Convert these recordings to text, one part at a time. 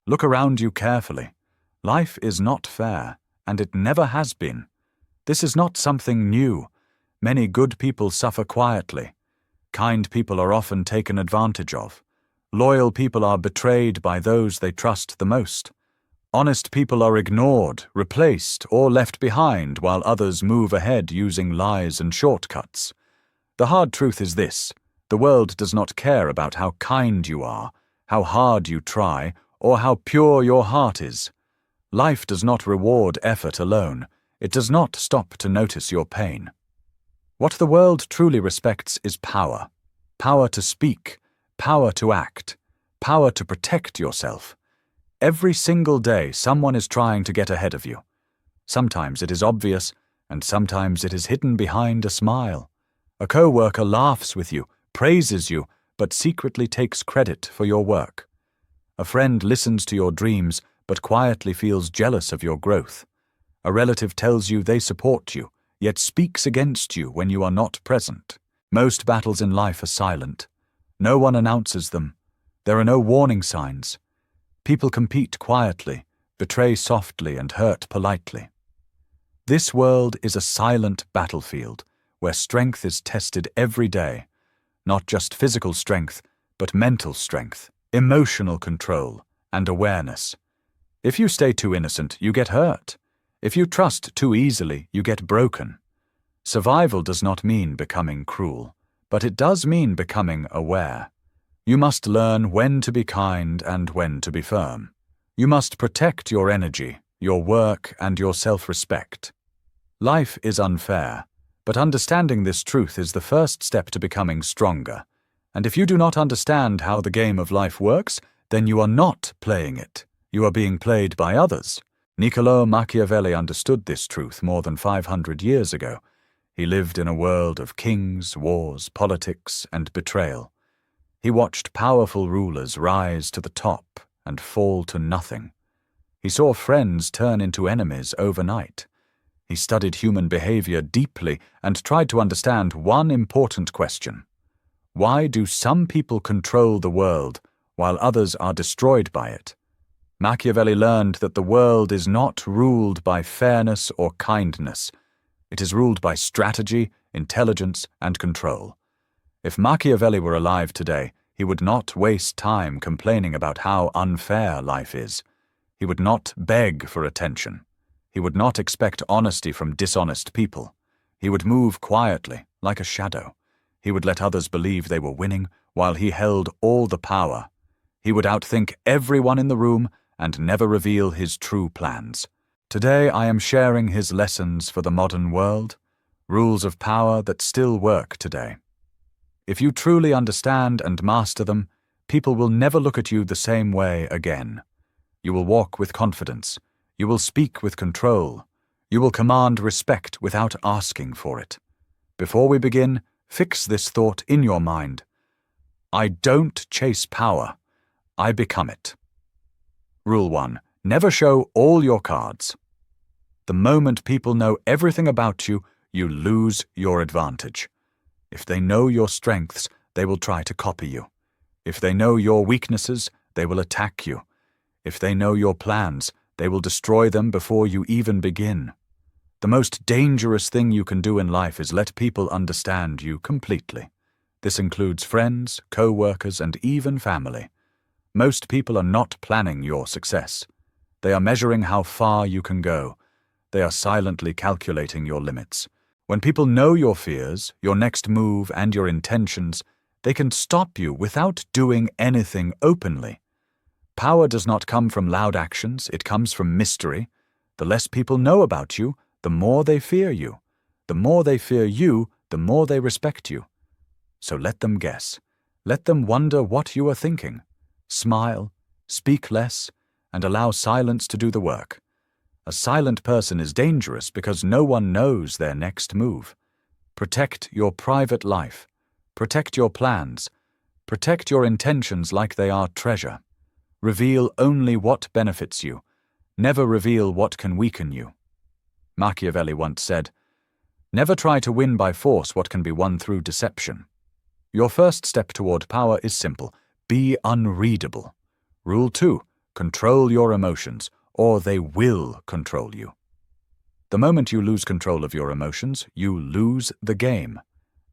Look around you carefully. Life is not fair, and it never has been. This is not something new. Many good people suffer quietly. Kind people are often taken advantage of. Loyal people are betrayed by those they trust the most. Honest people are ignored, replaced, or left behind while others move ahead using lies and shortcuts. The hard truth is this: the world does not care about how kind you are, how hard you try, or how pure your heart is. Life does not reward effort alone. It does not stop to notice your pain. What the world truly respects is power. Power to speak, power to act, power to protect yourself. Every single day, someone is trying to get ahead of you. Sometimes it is obvious, and sometimes it is hidden behind a smile. A co-worker laughs with you, praises you, but secretly takes credit for your work. A friend listens to your dreams, but quietly feels jealous of your growth. A relative tells you they support you, yet speaks against you when you are not present. Most battles in life are silent. No one announces them. There are no warning signs. People compete quietly, betray softly, and hurt politely. This world is a silent battlefield where strength is tested every day. Not just physical strength, but mental strength, emotional control, and awareness. If you stay too innocent, you get hurt. If you trust too easily, you get broken. Survival does not mean becoming cruel, but it does mean becoming aware. You must learn when to be kind and when to be firm. You must protect your energy, your work, and your self-respect. Life is unfair, but understanding this truth is the first step to becoming stronger. And if you do not understand how the game of life works, then you are not playing it. You are being played by others. Niccolò Machiavelli understood this truth more than 500 years ago. He lived in a world of kings, wars, politics, and betrayal. He watched powerful rulers rise to the top and fall to nothing. He saw friends turn into enemies overnight. He studied human behavior deeply and tried to understand one important question. Why do some people control the world while others are destroyed by it? Machiavelli learned that the world is not ruled by fairness or kindness. It is ruled by strategy, intelligence, and control. If Machiavelli were alive today, he would not waste time complaining about how unfair life is. He would not beg for attention. He would not expect honesty from dishonest people. He would move quietly, like a shadow. He would let others believe they were winning while he held all the power. He would outthink everyone in the room and never reveal his true plans. Today I am sharing his lessons for the modern world, rules of power that still work today. If you truly understand and master them, people will never look at you the same way again. You will walk with confidence. You will speak with control. You will command respect without asking for it. Before we begin, fix this thought in your mind. I don't chase power. I become it. Rule 1. Never show all your cards. The moment people know everything about you, you lose your advantage. If they know your strengths, they will try to copy you. If they know your weaknesses, they will attack you. If they know your plans, they will destroy them before you even begin. The most dangerous thing you can do in life is let people understand you completely. This includes friends, co-workers, and even family. Most people are not planning your success. They are measuring how far you can go. They are silently calculating your limits. When people know your fears, your next move, and your intentions, they can stop you without doing anything openly. Power does not come from loud actions, it comes from mystery. The less people know about you, the more they fear you. The more they fear you, the more they respect you. So let them guess. Let them wonder what you are thinking. Smile, speak less, and allow silence to do the work. A silent person is dangerous because no one knows their next move. Protect your private life. Protect your plans. Protect your intentions like they are treasure. Reveal only what benefits you. Never reveal what can weaken you. Machiavelli once said, "Never try to win by force what can be won through deception." Your first step toward power is simple. Be unreadable. Rule 2. Control your emotions, or they will control you. The moment you lose control of your emotions, you lose the game.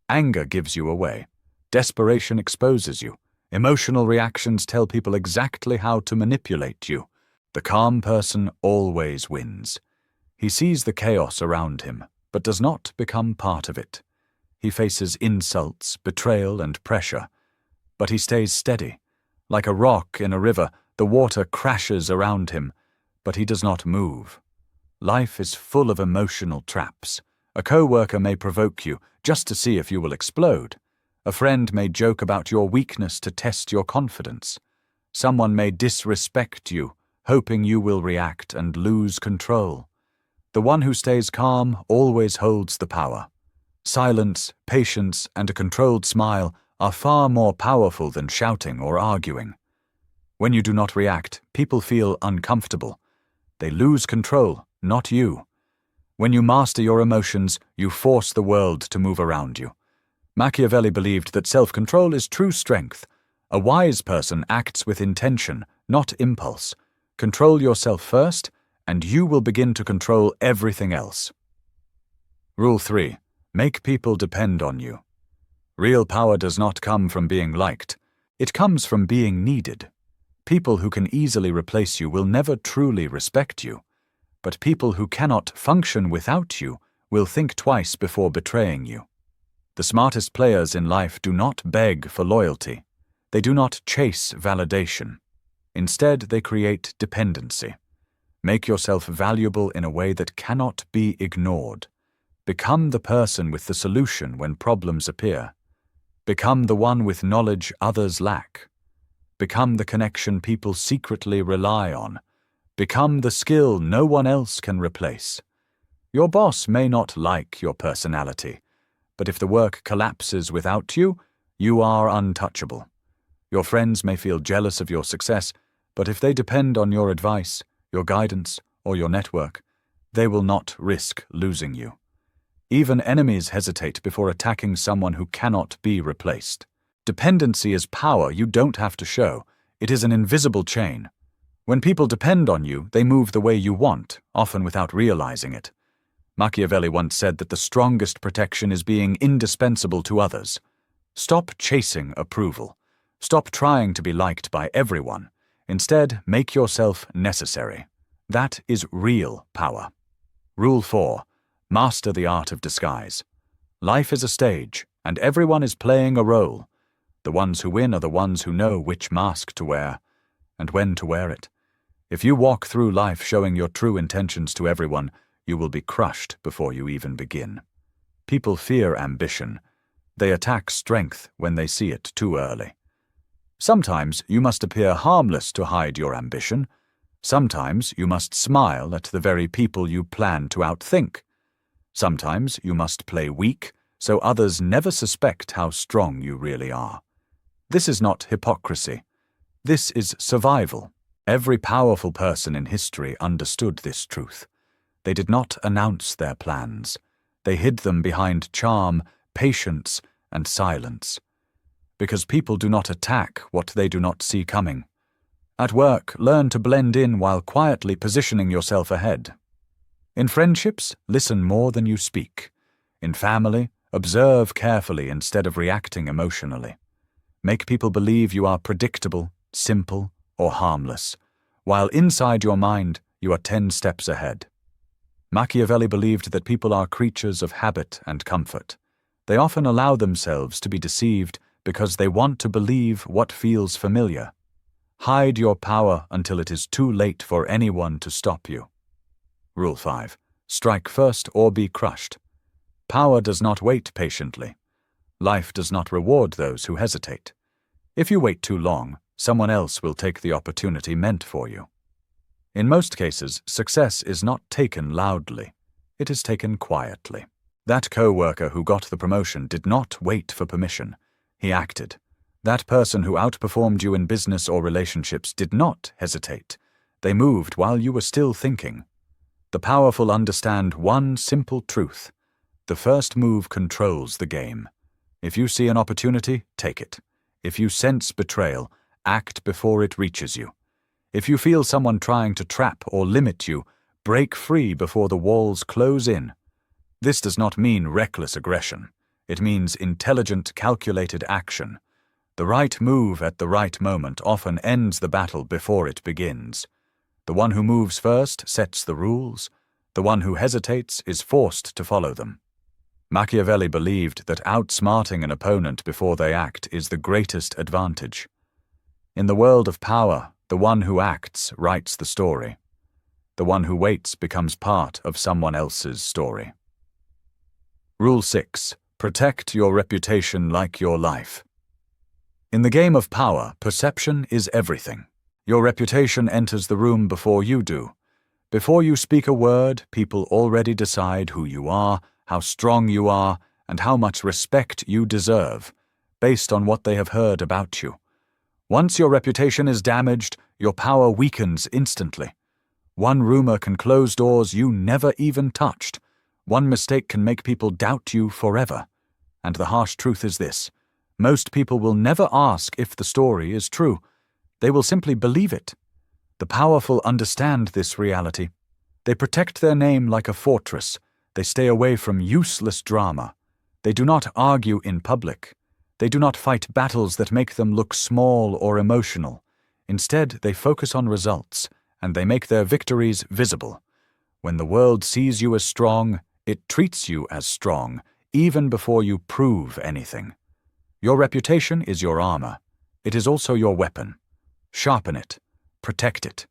Anger gives you away. Desperation exposes you. Emotional reactions tell people exactly how to manipulate you. The calm person always wins. He sees the chaos around him, but does not become part of it. He faces insults, betrayal, and pressure, but he stays steady. Like a rock in a river, the water crashes around him, but he does not move. Life is full of emotional traps. A co-worker may provoke you just to see if you will explode. A friend may joke about your weakness to test your confidence. Someone may disrespect you, hoping you will react and lose control. The one who stays calm always holds the power. Silence, patience, and a controlled smile are far more powerful than shouting or arguing. When you do not react, people feel uncomfortable. They lose control, not you. When you master your emotions, you force the world to move around you. Machiavelli believed that self-control is true strength. A wise person acts with intention, not impulse. Control yourself first, and you will begin to control everything else. Rule 3. Make people depend on you. Real power does not come from being liked. It comes from being needed. People who can easily replace you will never truly respect you. But people who cannot function without you will think twice before betraying you. The smartest players in life do not beg for loyalty. They do not chase validation. Instead, they create dependency. Make yourself valuable in a way that cannot be ignored. Become the person with the solution when problems appear. Become the one with knowledge others lack. Become the connection people secretly rely on. Become the skill no one else can replace. Your boss may not like your personality, but if the work collapses without you, you are untouchable. Your friends may feel jealous of your success, but if they depend on your advice, your guidance, or your network, they will not risk losing you. Even enemies hesitate before attacking someone who cannot be replaced. Dependency is power you don't have to show. It is an invisible chain. When people depend on you, they move the way you want, often without realizing it. Machiavelli once said that the strongest protection is being indispensable to others. Stop chasing approval. Stop trying to be liked by everyone. Instead, make yourself necessary. That is real power. Rule 4. Master the art of disguise. Life is a stage, and everyone is playing a role. The ones who win are the ones who know which mask to wear, and when to wear it. If you walk through life showing your true intentions to everyone, you will be crushed before you even begin. People fear ambition. They attack strength when they see it too early. Sometimes you must appear harmless to hide your ambition. Sometimes you must smile at the very people you plan to outthink. Sometimes you must play weak so others never suspect how strong you really are. This is not hypocrisy. This is survival. Every powerful person in history understood this truth. They did not announce their plans. They hid them behind charm, patience, and silence. Because people do not attack what they do not see coming. At work, learn to blend in while quietly positioning yourself ahead. In friendships, listen more than you speak. In family, observe carefully instead of reacting emotionally. Make people believe you are predictable, simple, or harmless, while inside your mind you are 10 steps ahead. Machiavelli believed that people are creatures of habit and comfort. They often allow themselves to be deceived because they want to believe what feels familiar. Hide your power until it is too late for anyone to stop you. Rule 5. Strike first or be crushed. Power does not wait patiently. Life does not reward those who hesitate. If you wait too long, someone else will take the opportunity meant for you. In most cases, success is not taken loudly. It is taken quietly. That co-worker who got the promotion did not wait for permission. He acted. That person who outperformed you in business or relationships did not hesitate. They moved while you were still thinking. The powerful understand one simple truth. The first move controls the game. If you see an opportunity, take it. If you sense betrayal, act before it reaches you. If you feel someone trying to trap or limit you, break free before the walls close in. This does not mean reckless aggression. It means intelligent, calculated action. The right move at the right moment often ends the battle before it begins. The one who moves first sets the rules. The one who hesitates is forced to follow them. Machiavelli believed that outsmarting an opponent before they act is the greatest advantage. In the world of power, the one who acts writes the story. The one who waits becomes part of someone else's story. Rule 6. Protect your reputation like your life. In the game of power, perception is everything. Your reputation enters the room before you do. Before you speak a word, people already decide who you are, how strong you are, and how much respect you deserve, based on what they have heard about you. Once your reputation is damaged, your power weakens instantly. One rumor can close doors you never even touched. One mistake can make people doubt you forever. And the harsh truth is this: most people will never ask if the story is true. They will simply believe it. The powerful understand this reality. They protect their name like a fortress. They stay away from useless drama. They do not argue in public. They do not fight battles that make them look small or emotional. Instead, they focus on results, and they make their victories visible. When the world sees you as strong, it treats you as strong, even before you prove anything. Your reputation is your armor. It is also your weapon. Sharpen it. Protect it.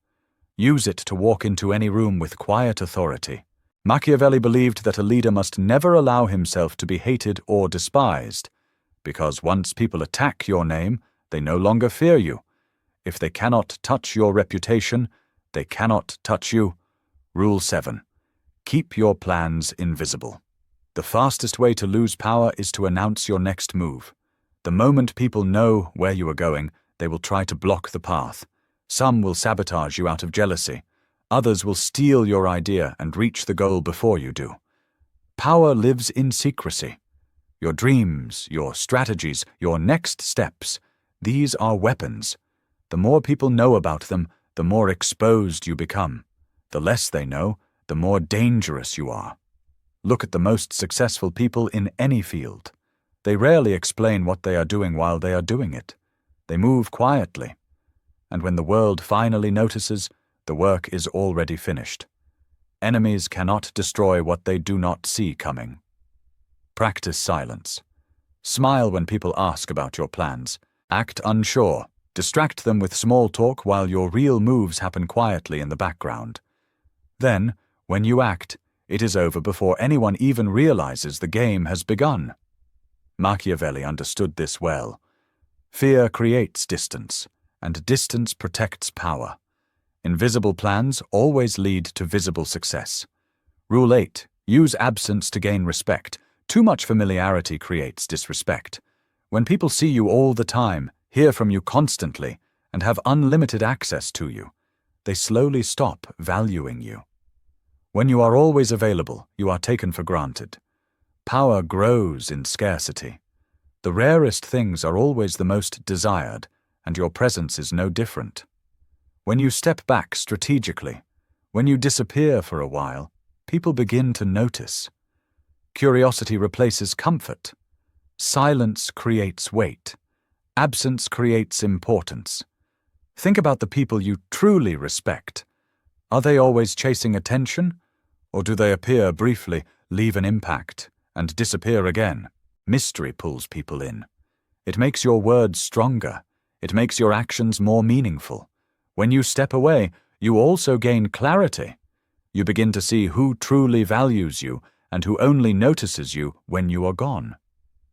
Use it to walk into any room with quiet authority. Machiavelli believed that a leader must never allow himself to be hated or despised, because once people attack your name, they no longer fear you. If they cannot touch your reputation, they cannot touch you. Rule 7. Keep your plans invisible. The fastest way to lose power is to announce your next move. The moment people know where you are going, they will try to block the path. Some will sabotage you out of jealousy. Others will steal your idea and reach the goal before you do. Power lives in secrecy. Your dreams, your strategies, your next steps, these are weapons. The more people know about them, the more exposed you become. The less they know, the more dangerous you are. Look at the most successful people in any field. They rarely explain what they are doing while they are doing it. They move quietly. And when the world finally notices, the work is already finished. Enemies cannot destroy what they do not see coming. Practice silence. Smile when people ask about your plans. Act unsure. Distract them with small talk while your real moves happen quietly in the background. Then, when you act, it is over before anyone even realizes the game has begun. Machiavelli understood this well. Fear creates distance, and distance protects power. Invisible plans always lead to visible success. Rule 8. Use absence to gain respect. Too much familiarity creates disrespect. When people see you all the time, hear from you constantly, and have unlimited access to you, they slowly stop valuing you. When you are always available, you are taken for granted. Power grows in scarcity. The rarest things are always the most desired, and your presence is no different. When you step back strategically, when you disappear for a while, people begin to notice. Curiosity replaces comfort. Silence creates weight. Absence creates importance. Think about the people you truly respect. Are they always chasing attention? Or do they appear briefly, leave an impact, and disappear again? Mystery pulls people in. It makes your words stronger. It makes your actions more meaningful. When you step away, you also gain clarity. You begin to see who truly values you and who only notices you when you are gone.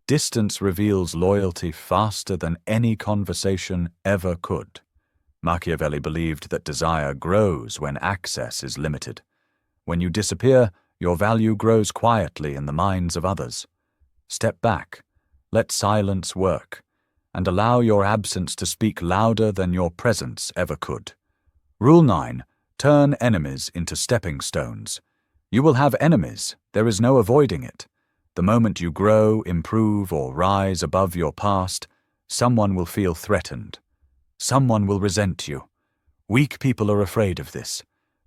Distance reveals loyalty faster than any conversation ever could. Machiavelli believed that desire grows when access is limited. When you disappear, your value grows quietly in the minds of others. Step back, let silence work, and allow your absence to speak louder than your presence ever could. Rule 9. Turn enemies into stepping stones. You will have enemies, there is no avoiding it. The moment you grow, improve, or rise above your past, someone will feel threatened. Someone will resent you. Weak people are afraid of this.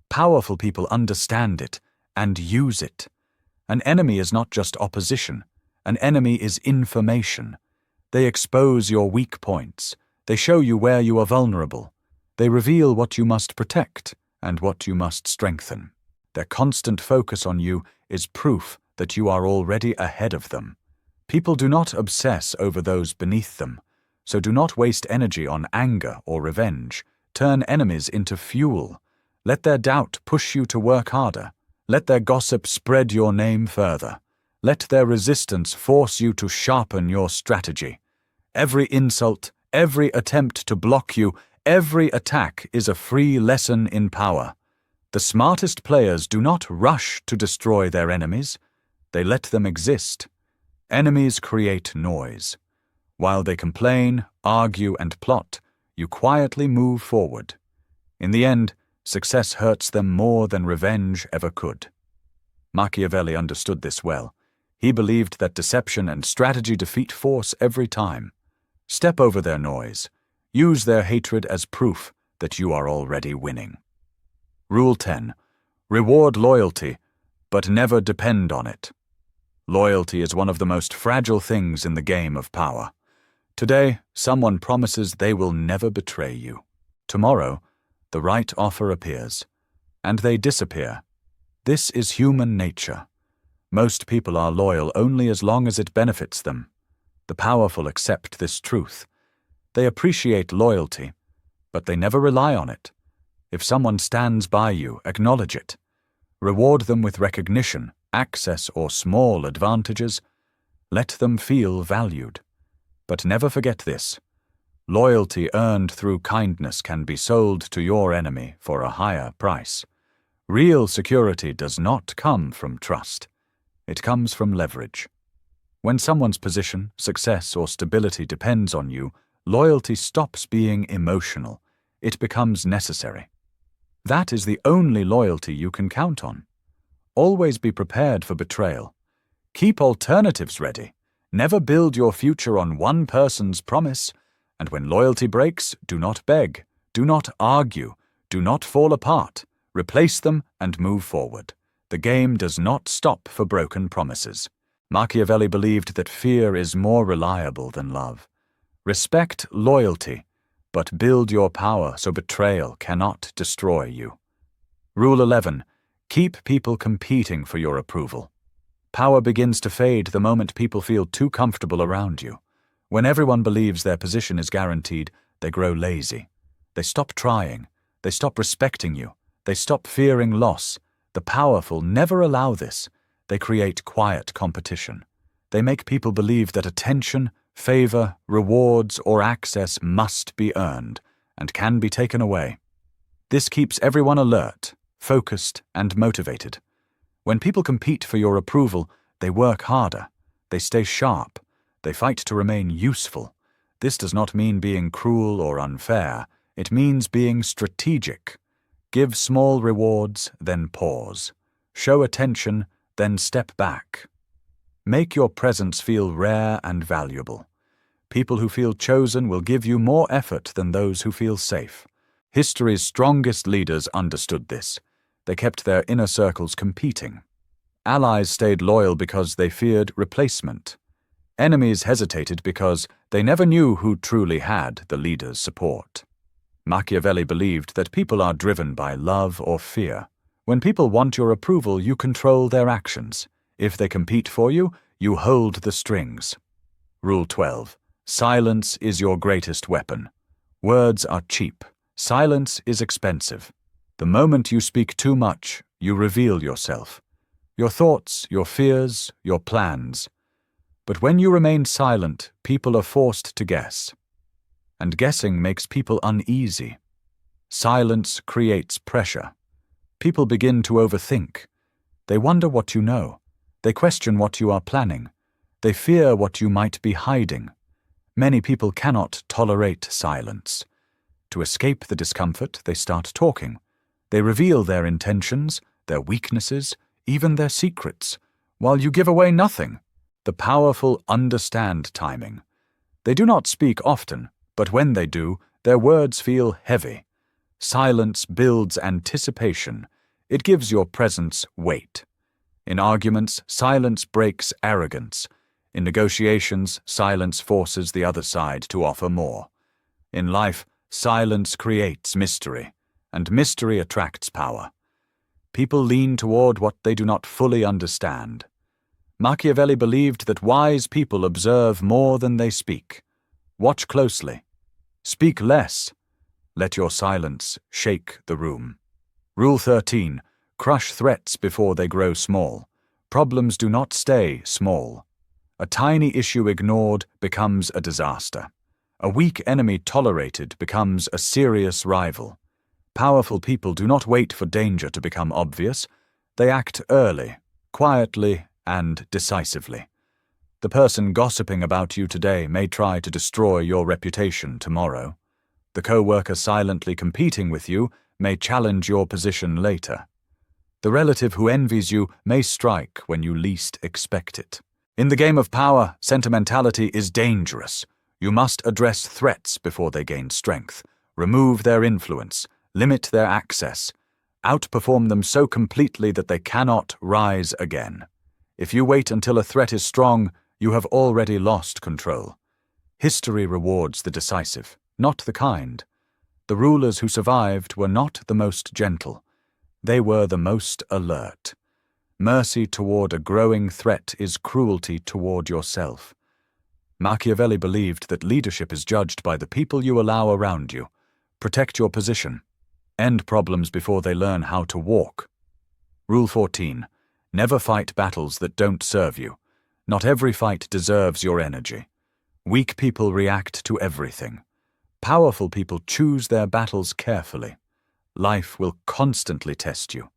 Powerful people understand it and use it. An enemy is not just opposition. An enemy is information. They expose your weak points. They show you where you are vulnerable. They reveal what you must protect and what you must strengthen. Their constant focus on you is proof that you are already ahead of them. People do not obsess over those beneath them, so do not waste energy on anger or revenge. Turn enemies into fuel. Let their doubt push you to work harder. Let their gossip spread your name further. Let their resistance force you to sharpen your strategy. Every insult, every attempt to block you, every attack is a free lesson in power. The smartest players do not rush to destroy their enemies. They let them exist. Enemies create noise. While they complain, argue, and plot, you quietly move forward. In the end, success hurts them more than revenge ever could. Machiavelli understood this well. He believed that deception and strategy defeat force every time. Step over their noise. Use their hatred as proof that you are already winning. Rule 10. Reward loyalty, but never depend on it. Loyalty is one of the most fragile things in the game of power. Today, someone promises they will never betray you. Tomorrow, the right offer appears, and they disappear. This is human nature. Most people are loyal only as long as it benefits them. The powerful accept this truth. They appreciate loyalty, but they never rely on it. If someone stands by you, acknowledge it. Reward them with recognition, access, or small advantages. Let them feel valued. But never forget this. Loyalty earned through kindness can be sold to your enemy for a higher price. Real security does not come from trust. It comes from leverage. When someone's position, success, or stability depends on you, loyalty stops being emotional. It becomes necessary. That is the only loyalty you can count on. Always be prepared for betrayal. Keep alternatives ready. Never build your future on one person's promise. And when loyalty breaks, do not beg. Do not argue. Do not fall apart. Replace them and move forward. The game does not stop for broken promises. Machiavelli believed that fear is more reliable than love. Respect loyalty, but build your power so betrayal cannot destroy you. Rule 11. Keep people competing for your approval. Power begins to fade the moment people feel too comfortable around you. When everyone believes their position is guaranteed, they grow lazy. They stop trying. They stop respecting you. They stop fearing loss. The powerful never allow this. They create quiet competition. They make people believe that attention, favor, rewards, or access must be earned and can be taken away. This keeps everyone alert, focused, and motivated. When people compete for your approval, they work harder. They stay sharp. They fight to remain useful. This does not mean being cruel or unfair. It means being strategic. Give small rewards, then pause. Show attention, then step back. Make your presence feel rare and valuable. People who feel chosen will give you more effort than those who feel safe. History's strongest leaders understood this. They kept their inner circles competing. Allies stayed loyal because they feared replacement. Enemies hesitated because they never knew who truly had the leader's support. Machiavelli believed that people are driven by love or fear. When people want your approval, you control their actions. If they compete for you, you hold the strings. Rule 12. Silence is your greatest weapon. Words are cheap. Silence is expensive. The moment you speak too much, you reveal yourself. Your thoughts, your fears, your plans. But when you remain silent, people are forced to guess. And guessing makes people uneasy. Silence creates pressure. People begin to overthink. They wonder what you know. They question what you are planning. They fear what you might be hiding. Many people cannot tolerate silence. To escape the discomfort, they start talking. They reveal their intentions, their weaknesses, even their secrets, while you give away nothing. The powerful understand timing. They do not speak often, but when they do, their words feel heavy. Silence builds anticipation. It gives your presence weight. In arguments, silence breaks arrogance. In negotiations, silence forces the other side to offer more. In life, silence creates mystery, and mystery attracts power. People lean toward what they do not fully understand. Machiavelli believed that wise people observe more than they speak. Watch closely. Speak less. Let your silence shake the room. Rule 13. Crush threats before they grow small. Problems do not stay small. A tiny issue ignored becomes a disaster. A weak enemy tolerated becomes a serious rival. Powerful people do not wait for danger to become obvious. They act early, quietly, and decisively. The person gossiping about you today may try to destroy your reputation tomorrow. The co-worker silently competing with you may challenge your position later. The relative who envies you may strike when you least expect it. In the game of power, sentimentality is dangerous. You must address threats before they gain strength, remove their influence, limit their access, outperform them so completely that they cannot rise again. If you wait until a threat is strong, you have already lost control. History rewards the decisive, not the kind. The rulers who survived were not the most gentle. They were the most alert. Mercy toward a growing threat is cruelty toward yourself. Machiavelli believed that leadership is judged by the people you allow around you. Protect your position. End problems before they learn how to walk. Rule 14. Never fight battles that don't serve you. Not every fight deserves your energy. Weak people react to everything. Powerful people choose their battles carefully. Life will constantly test you.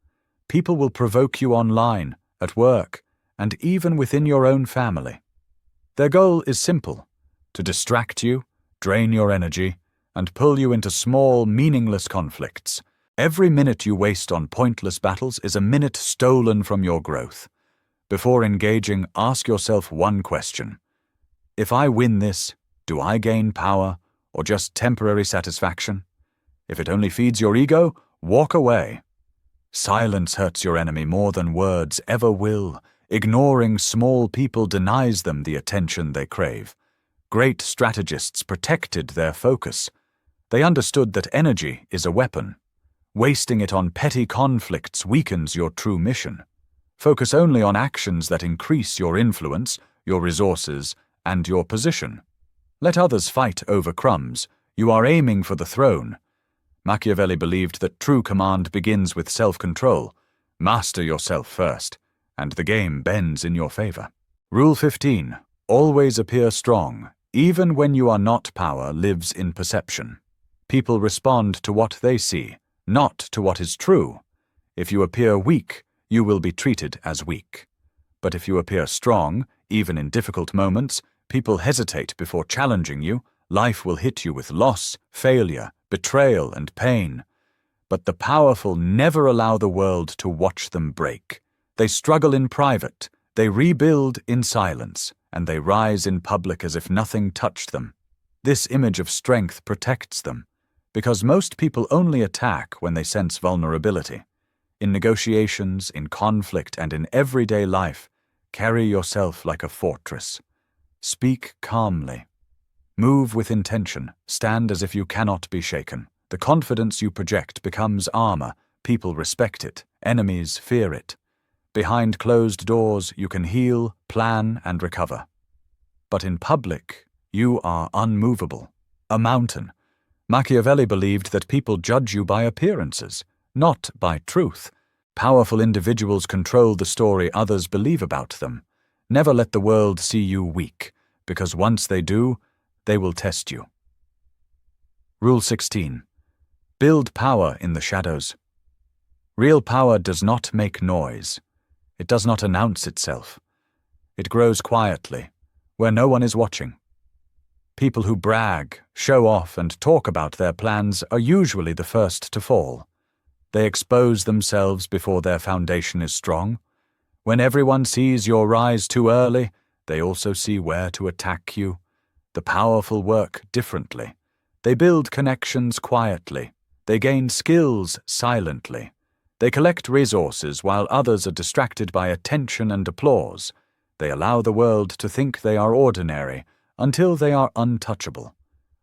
People will provoke you online, at work, and even within your own family. Their goal is simple: to distract you, drain your energy, and pull you into small, meaningless conflicts. Every minute you waste on pointless battles is a minute stolen from your growth. Before engaging, ask yourself one question. If I win this, do I gain power or just temporary satisfaction? If it only feeds your ego, walk away. Silence hurts your enemy more than words ever will. Ignoring small people denies them the attention they crave. Great strategists protected their focus. They understood that energy is a weapon. Wasting it on petty conflicts weakens your true mission. Focus only on actions that increase your influence, your resources, and your position. Let others fight over crumbs. You are aiming for the throne. Machiavelli believed that true command begins with self-control. Master yourself first, and the game bends in your favor. Rule 15. Always appear strong. Even when you are not, power lives in perception. People respond to what they see, not to what is true. If you appear weak, you will be treated as weak. But if you appear strong, even in difficult moments, people hesitate before challenging you. Life will hit you with loss, failure, betrayal, and pain. But the powerful never allow the world to watch them break. They struggle in private, they rebuild in silence, and they rise in public as if nothing touched them. This image of strength protects them, because most people only attack when they sense vulnerability. In negotiations, in conflict, and in everyday life, carry yourself like a fortress. Speak calmly. Move with intention. Stand as if you cannot be shaken. The confidence you project becomes armor. People respect it. Enemies fear it. Behind closed doors, you can heal, plan, and recover. But in public, you are unmovable. A mountain. Machiavelli believed that people judge you by appearances, not by truth. Powerful individuals control the story others believe about them. Never let the world see you weak, because once they do, they will test you. Rule 16. Build power in the shadows. Real power does not make noise. It does not announce itself. It grows quietly, where no one is watching. People who brag, show off, and talk about their plans are usually the first to fall. They expose themselves before their foundation is strong. When everyone sees your rise too early, they also see where to attack you. The powerful work differently. They build connections quietly. They gain skills silently. They collect resources while others are distracted by attention and applause. They allow the world to think they are ordinary until they are untouchable.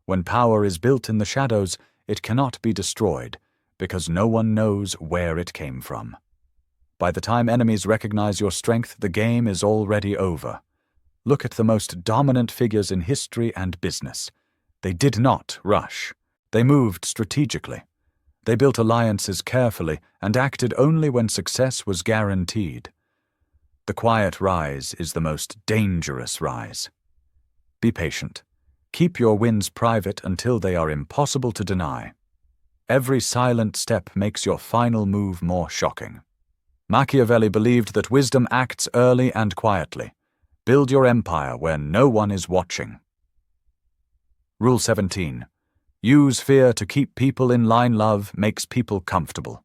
When power is built in the shadows, it cannot be destroyed because no one knows where it came from. By the time enemies recognize your strength, the game is already over. Look at the most dominant figures in history and business. They did not rush. They moved strategically. They built alliances carefully and acted only when success was guaranteed. The quiet rise is the most dangerous rise. Be patient. Keep your wins private until they are impossible to deny. Every silent step makes your final move more shocking. Machiavelli believed that wisdom acts early and quietly. Build your empire where no one is watching. Rule 17. Use fear to keep people in line. Love makes people comfortable.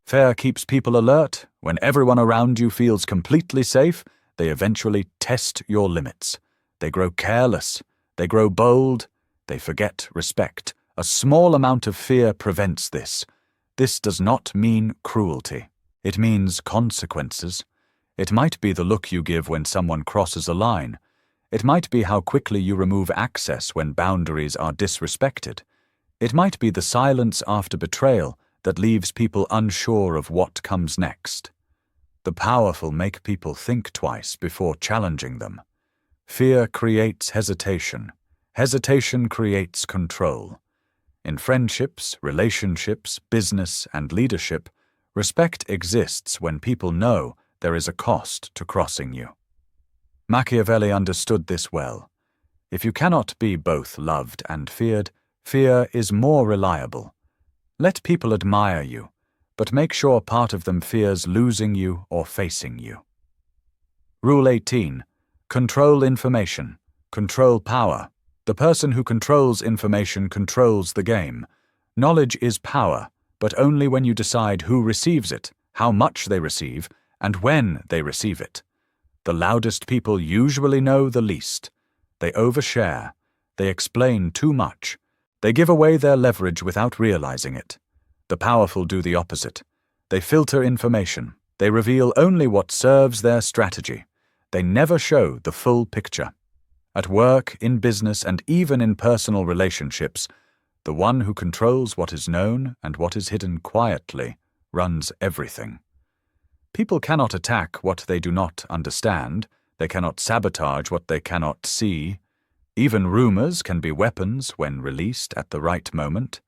Fear keeps people alert. When everyone around you feels completely safe, they eventually test your limits. They grow careless. They grow bold. They forget respect. A small amount of fear prevents this. This does not mean cruelty. It means consequences. It might be the look you give when someone crosses a line. It might be how quickly you remove access when boundaries are disrespected. It might be the silence after betrayal that leaves people unsure of what comes next. The powerful make people think twice before challenging them. Fear creates hesitation. Hesitation creates control. In friendships, relationships, business, and leadership, respect exists when people know there is a cost to crossing you. Machiavelli understood this well. If you cannot be both loved and feared, fear is more reliable. Let people admire you, but make sure part of them fears losing you or facing you. Rule 18. Control information. Control power. The person who controls information controls the game. Knowledge is power, but only when you decide who receives it, how much they receive, and when they receive it. The loudest people usually know the least. They overshare. They explain too much. They give away their leverage without realizing it. The powerful do the opposite. They filter information. They reveal only what serves their strategy. They never show the full picture. At work, in business, and even in personal relationships, the one who controls what is known and what is hidden quietly runs everything. People cannot attack what they do not understand. They cannot sabotage what they cannot see. Even rumors can be weapons when released at the right moment.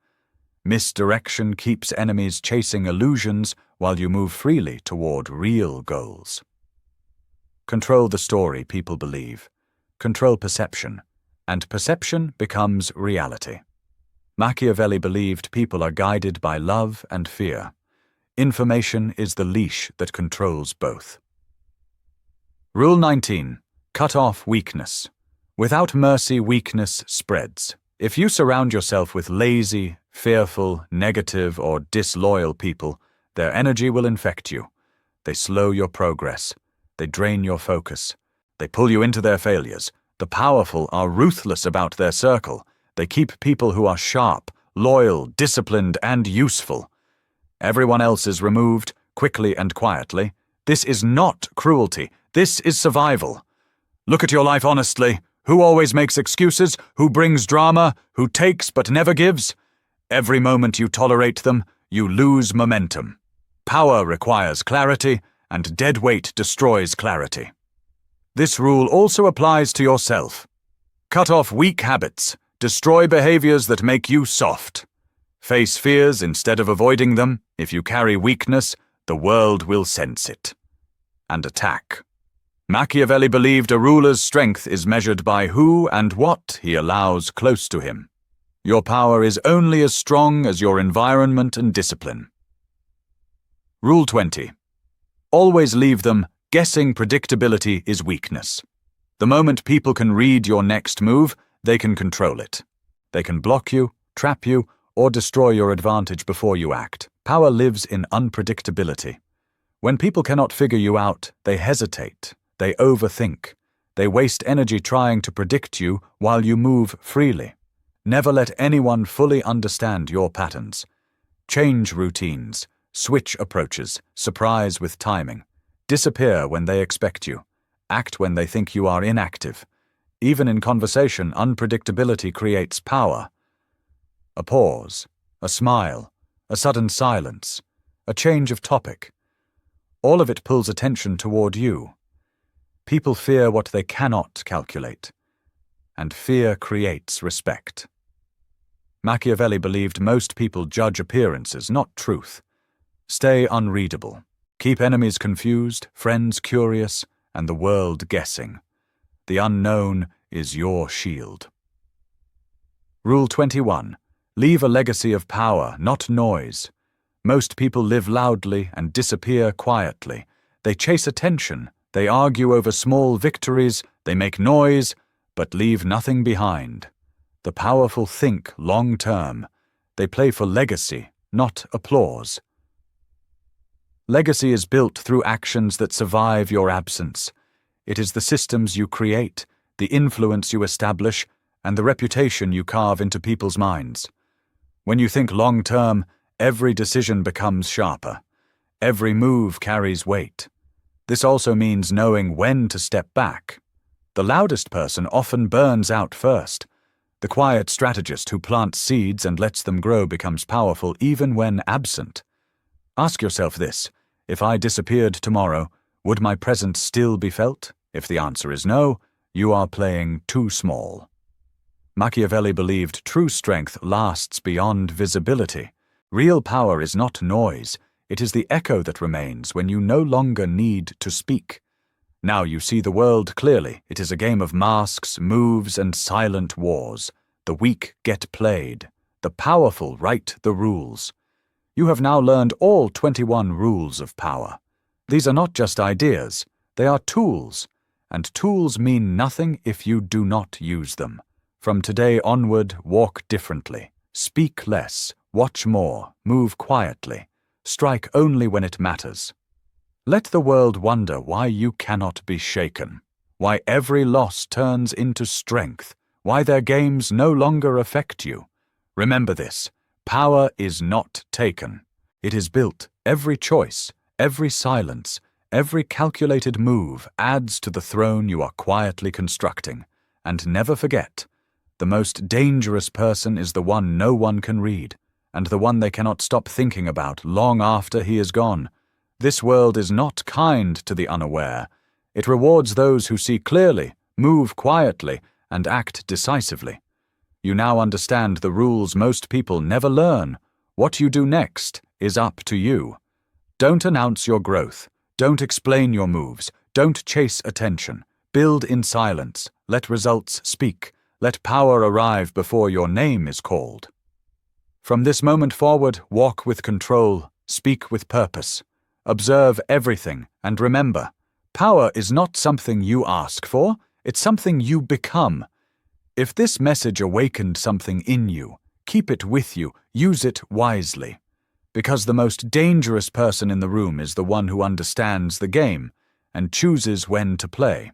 Misdirection keeps enemies chasing illusions while you move freely toward real goals. Control the story people believe. Control perception, and perception becomes reality. Machiavelli believed people are guided by love and fear. Information is the leash that controls both. Rule 19. Cut off weakness. Without mercy, weakness spreads. If you surround yourself with lazy, fearful, negative, or disloyal people, their energy will infect you. They slow your progress. They drain your focus. They pull you into their failures. The powerful are ruthless about their circle. They keep people who are sharp, loyal, disciplined, and useful. Everyone else is removed, quickly and quietly. This is not cruelty. This is survival. Look at your life honestly. Who always makes excuses? Who brings drama? Who takes but never gives? Every moment you tolerate them, you lose momentum. Power requires clarity, and dead weight destroys clarity. This rule also applies to yourself. Cut off weak habits. Destroy behaviors that make you soft. Face fears instead of avoiding them. If you carry weakness, the world will sense it. And attack. Machiavelli believed a ruler's strength is measured by who and what he allows close to him. Your power is only as strong as your environment and discipline. Rule 20. Always leave them. Guessing predictability is weakness. The moment people can read your next move, they can control it. They can block you, trap you, or destroy your advantage before you act. Power lives in unpredictability. When people cannot figure you out, they hesitate. They overthink. They waste energy trying to predict you while you move freely. Never let anyone fully understand your patterns. Change routines, switch approaches, surprise with timing. Disappear when they expect you. Act when they think you are inactive. Even in conversation, unpredictability creates power. A pause, a smile, a sudden silence, a change of topic. All of it pulls attention toward you. People fear what they cannot calculate, and fear creates respect. Machiavelli believed most people judge appearances, not truth. Stay unreadable. Keep enemies confused, friends curious, and the world guessing. The unknown is your shield. Rule 21. Leave a legacy of power, not noise. Most people live loudly and disappear quietly. They chase attention, they argue over small victories, they make noise, but leave nothing behind. The powerful think long-term. They play for legacy, not applause. Legacy is built through actions that survive your absence. It is the systems you create, the influence you establish, and the reputation you carve into people's minds. When you think long-term, every decision becomes sharper. Every move carries weight. This also means knowing when to step back. The loudest person often burns out first. The quiet strategist who plants seeds and lets them grow becomes powerful even when absent. Ask yourself this: if I disappeared tomorrow, would my presence still be felt? If the answer is no, you are playing too small. Machiavelli believed true strength lasts beyond visibility. Real power is not noise, it is the echo that remains when you no longer need to speak. Now you see the world clearly. It is a game of masks, moves, and silent wars. The weak get played. The powerful write the rules. You have now learned all 21 rules of power. These are not just ideas, they are tools, and tools mean nothing if you do not use them. From today onward, walk differently. Speak less, watch more, move quietly. Strike only when it matters. Let the world wonder why you cannot be shaken, why every loss turns into strength, why their games no longer affect you. Remember this: power is not taken. It is built. Every choice, every silence, every calculated move adds to the throne you are quietly constructing. And never forget, the most dangerous person is the one no one can read, and the one they cannot stop thinking about long after he is gone. This world is not kind to the unaware. It rewards those who see clearly, move quietly, and act decisively. You now understand the rules most people never learn. What you do next is up to you. Don't announce your growth. Don't explain your moves. Don't chase attention. Build in silence. Let results speak. Let power arrive before your name is called. From this moment forward, walk with control, speak with purpose. Observe everything, and remember, power is not something you ask for, it's something you become. If this message awakened something in you, keep it with you, use it wisely. Because the most dangerous person in the room is the one who understands the game and chooses when to play.